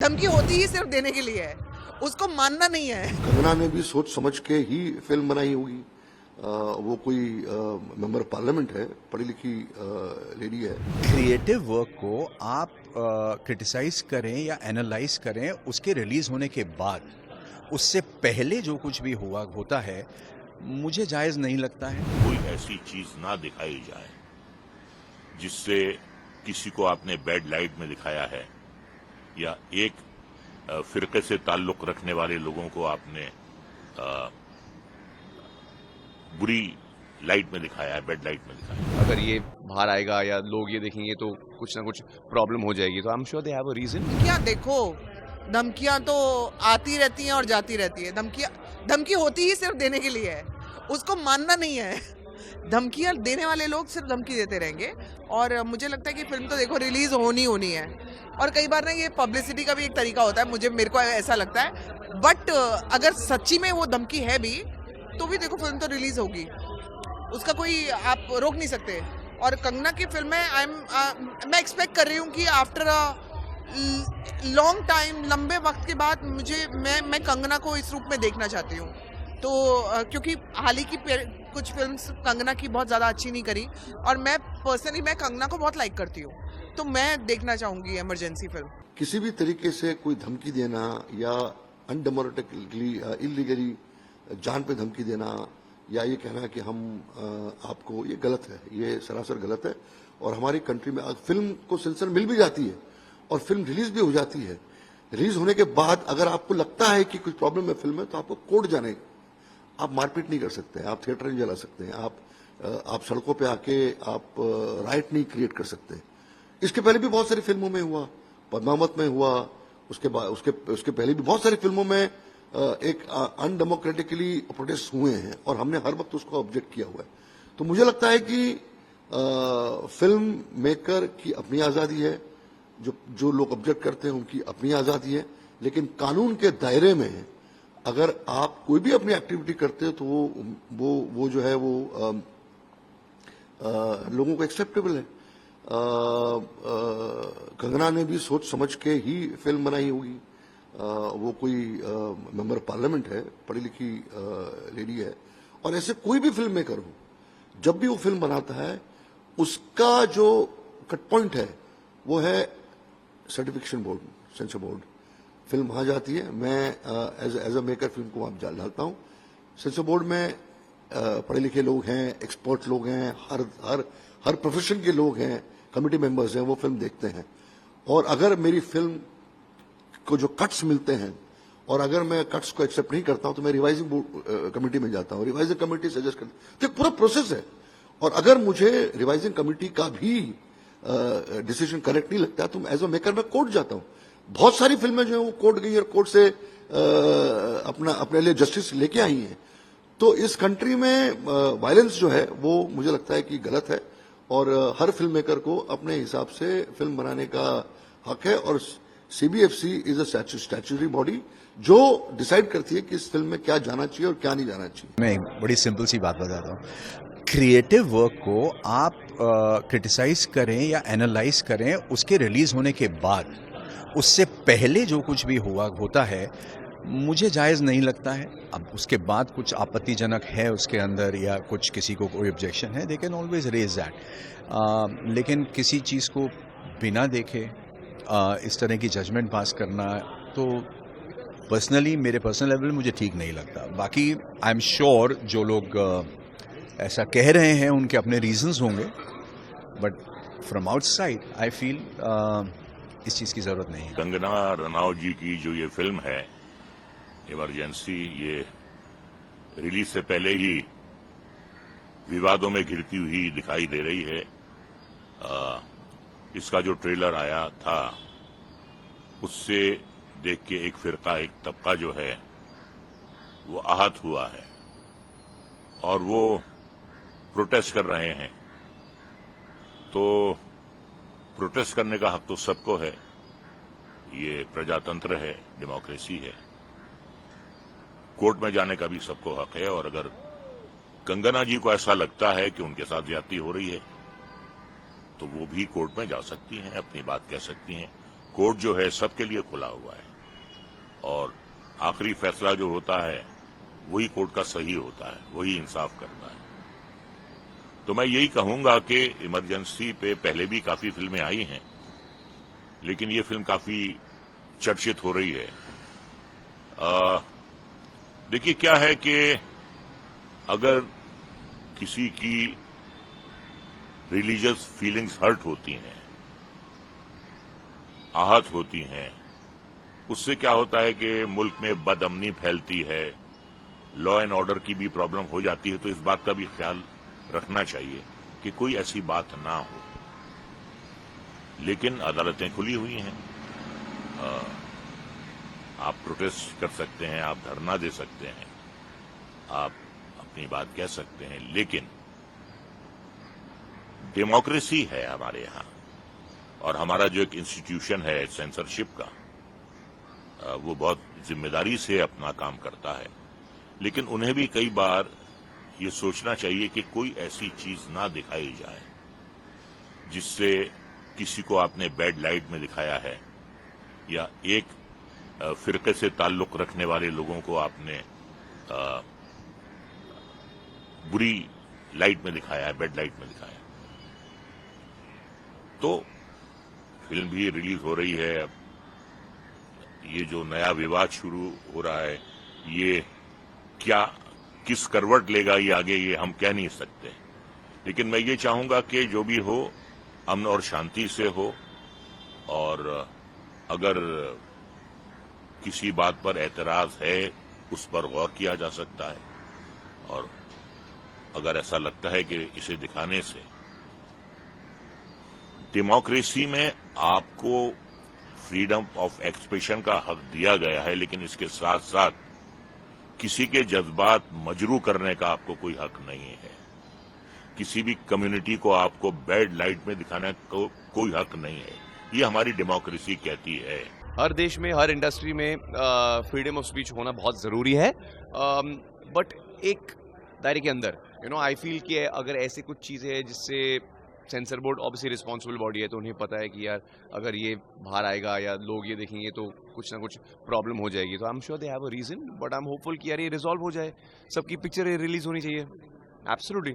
धमकी होती ही सिर्फ देने के लिए है, उसको मानना नहीं है। कंगना ने भी सोच समझ के ही फिल्म बनाई होगी। वो कोई मेंबर पार्लियामेंट है, पढ़ी लिखी लेडी है। क्रिएटिव वर्क को आप क्रिटिसाइज करें या एनालाइज करें उसके रिलीज होने के बाद, उससे पहले जो कुछ भी होता है मुझे जायज़ नहीं लगता है। कोई ऐसी चीज ना दिखाई जाए जिससे किसी को आपने बैड लाइट में दिखाया है या एक फिरके से ताल्लुक रखने वाले लोगों को आपने बुरी लाइट में दिखाया है, बैड लाइट में दिखाया है। अगर ये बाहर आएगा या लोग ये देखेंगे तो कुछ ना कुछ प्रॉब्लम हो जाएगी, तो I am sure they have a reason. क्या देखो, धमकियां तो आती रहती हैं और जाती रहती है। धमकी होती ही सिर्फ देने के लिए है, उसको मानना नहीं है। धमकियां देने वाले लोग सिर्फ धमकी देते रहेंगे। और मुझे लगता है कि फिल्म तो देखो रिलीज होनी है, और कई बार ना ये पब्लिसिटी का भी एक तरीका होता है, मेरे को ऐसा लगता है। बट अगर सच्ची में वो धमकी है भी तो भी देखो फिल्म तो रिलीज होगी, उसका कोई आप रोक नहीं सकते। और कंगना की फिल्म में मैं एक्सपेक्ट कर रही हूँ कि आफ्टर लॉन्ग टाइम, लंबे वक्त के बाद मैं कंगना को इस रूप में देखना चाहती हूँ। तो क्योंकि हाल ही की कुछ फिल्म्स कंगना की बहुत ज़्यादा अच्छी नहीं करी, और मैं पर्सनली कंगना को बहुत लाइक करती हूँ, तो मैं देखना चाहूँगी इमरजेंसी फिल्म। किसी भी तरीके से कोई धमकी देना या अनडेमोक्रेटिकली इलीगली जान पे धमकी देना या ये कहना कि हम आपको, ये गलत है, ये सरासर गलत है। और हमारी कंट्री में फिल्म को सेंसर मिल भी जाती है और फिल्म रिलीज भी हो जाती है। रिलीज होने के बाद अगर आपको लगता है कि कुछ प्रॉब्लम है फिल्म में, तो आपको कोर्ट जाने, आप मारपीट नहीं कर सकते, आप थिएटर नहीं जला सकते हैं, आप सड़कों पे आके आप राइट नहीं क्रिएट कर सकते। इसके पहले भी बहुत सारी फिल्मों में हुआ, पद्मावत में हुआ, उसके पहले भी बहुत सारी फिल्मों में एक अनडेमोक्रेटिकली प्रोटेस्ट हुए हैं और हमने हर वक्त उसको ऑब्जेक्ट किया हुआ है। तो मुझे लगता है कि फिल्म मेकर की अपनी आज़ादी है, जो लोग ऑब्जेक्ट करते हैं उनकी अपनी आज़ादी है, लेकिन कानून के दायरे में अगर आप कोई भी अपनी एक्टिविटी करते हो तो वो जो है वो लोगों को एक्सेप्टेबल है। कंगना ने भी सोच समझ के ही फिल्म बनाई होगी। वो कोई मेंबर पार्लियामेंट है, पढ़ी लिखी लेडी है। और ऐसे कोई भी फिल्म मेकर हो, जब भी वो फिल्म बनाता है उसका जो कट पॉइंट है वो है certification board, sensor board. Film वहां जाती है, मैं एज अ मेकर फिल्म को वहां डालता हूं। सेंसर बोर्ड में पढ़े लिखे लोग हैं, एक्सपर्ट लोग हैं, हर प्रोफेशन के लोग हैं, कमिटी मेंबर्स हैं, वो फिल्म देखते हैं। और अगर मेरी फिल्म को जो कट्स मिलते हैं और अगर मैं कट्स को एक्सेप्ट नहीं करता हूं तो मैं रिवाइजिंग कमेटी में जाता हूं, रिवाइजिंग कमेटी सजेस्ट करती है। तो पूरा प्रोसेस है। और अगर मुझे रिवाइजिंग कमेटी का भी डिसीजन करेक्ट नहीं लगता तो एज अ मेकर मैं कोर्ट जाता हूं। बहुत सारी फिल्में जो है वो कोर्ट गई और कोर्ट से अपने लिए जस्टिस लेके आई हैं। तो इस कंट्री में वायलेंस जो है वो मुझे लगता है कि गलत है, और हर फिल्म मेकर को अपने हिसाब से फिल्म बनाने का हक है। और CBFC is a statutory body जो डिसाइड करती है कि इस फिल्म में क्या जाना चाहिए और क्या नहीं जाना चाहिए। मैं एक बड़ी सिंपल सी बात बताता हूँ। क्रिएटिव वर्क को आप क्रिटिसाइज करें या एनालाइज करें उसके रिलीज होने के बाद, उससे पहले जो कुछ भी होता है मुझे जायज़ नहीं लगता है। अब उसके बाद कुछ आपत्तिजनक है उसके अंदर या कुछ किसी को कोई ऑब्जेक्शन है, they can always raise that. लेकिन किसी चीज़ को बिना देखे इस तरह की जजमेंट पास करना तो पर्सनली, मेरे पर्सनल लेवल मुझे ठीक नहीं लगता। बाकी आई एम श्योर जो लोग ऐसा कह रहे हैं उनके अपने रीजंस होंगे, but from outside I feel इस चीज़ की ज़रूरत नहीं है। कंगना रनौत जी की जो ये फिल्म है इमरजेंसी, ये रिलीज से पहले ही विवादों में घिरती हुई दिखाई दे रही है। इसका जो ट्रेलर आया था उससे देख के एक फिरका, एक तबका जो है वो आहत हुआ है और वो प्रोटेस्ट कर रहे हैं। तो प्रोटेस्ट करने का हक तो सबको है, ये प्रजातंत्र है, डेमोक्रेसी है। कोर्ट में जाने का भी सबको हक है। और अगर कंगना जी को ऐसा लगता है कि उनके साथ ज्यादती हो रही है तो वो भी कोर्ट में जा सकती हैं, अपनी बात कह सकती हैं। कोर्ट जो है सबके लिए खुला हुआ है और आखिरी फैसला जो होता है वही कोर्ट का सही होता है, वही इंसाफ करता है। तो मैं यही कहूंगा कि इमरजेंसी पे पहले भी काफी फिल्में आई हैं, लेकिन ये फिल्म काफी चर्चित हो रही है। देखिए क्या है कि अगर किसी की रिलीजियस फीलिंग्स हर्ट होती हैं, आहत होती हैं, उससे क्या होता है कि मुल्क में बदअमनी फैलती है, लॉ एंड ऑर्डर की भी प्रॉब्लम हो जाती है। तो इस बात का भी ख्याल रखना चाहिए कि कोई ऐसी बात ना हो। लेकिन अदालतें खुली हुई हैं, आप प्रोटेस्ट कर सकते हैं, आप धरना दे सकते हैं, आप अपनी बात कह सकते हैं, लेकिन डेमोक्रेसी है हमारे यहाँ और हमारा जो एक इंस्टीट्यूशन है सेंसरशिप का, वो बहुत जिम्मेदारी से अपना काम करता है। लेकिन उन्हें भी कई बार ये सोचना चाहिए कि कोई ऐसी चीज ना दिखाई जाए जिससे किसी को आपने बैड लाइट में दिखाया है या एक फिरके से ताल्लुक रखने वाले लोगों को आपने बुरी लाइट में दिखाया है, बैड लाइट में दिखाया है। तो फिल्म भी रिलीज हो रही है। अब ये जो नया विवाद शुरू हो रहा है, ये क्या किस करवट लेगा ये आगे, ये हम कह नहीं सकते। लेकिन मैं ये चाहूंगा कि जो भी हो अमन और शांति से हो, और अगर किसी बात पर एतराज है उस पर गौर किया जा सकता है, और अगर ऐसा लगता है कि इसे दिखाने से डेमोक्रेसी में आपको फ्रीडम ऑफ एक्सप्रेशन का हक दिया गया है, लेकिन इसके साथ साथ किसी के जज्बात मजरू करने का आपको कोई हक नहीं है। किसी भी कम्युनिटी को आपको बैड लाइट में दिखाने का कोई हक नहीं है। ये हमारी डेमोक्रेसी कहती है। हर देश में, हर इंडस्ट्री में फ्रीडम ऑफ स्पीच होना बहुत ज़रूरी है, बट एक दायरे के अंदर। आई फील कि अगर ऐसे कुछ चीज़ें हैं जिससे sensor board obviously responsible body है, तो उन्हें पता है कि यार अगर ये बाहर आएगा या लोग ये देखेंगे तो कुछ ना कुछ प्रॉब्लम हो जाएगी। तो I am sure they have a reason, but I am hopeful कि यार ये रिजॉल्व हो जाए, सबकी पिक्चर रिलीज होनी चाहिए। एब्सोल्युटली।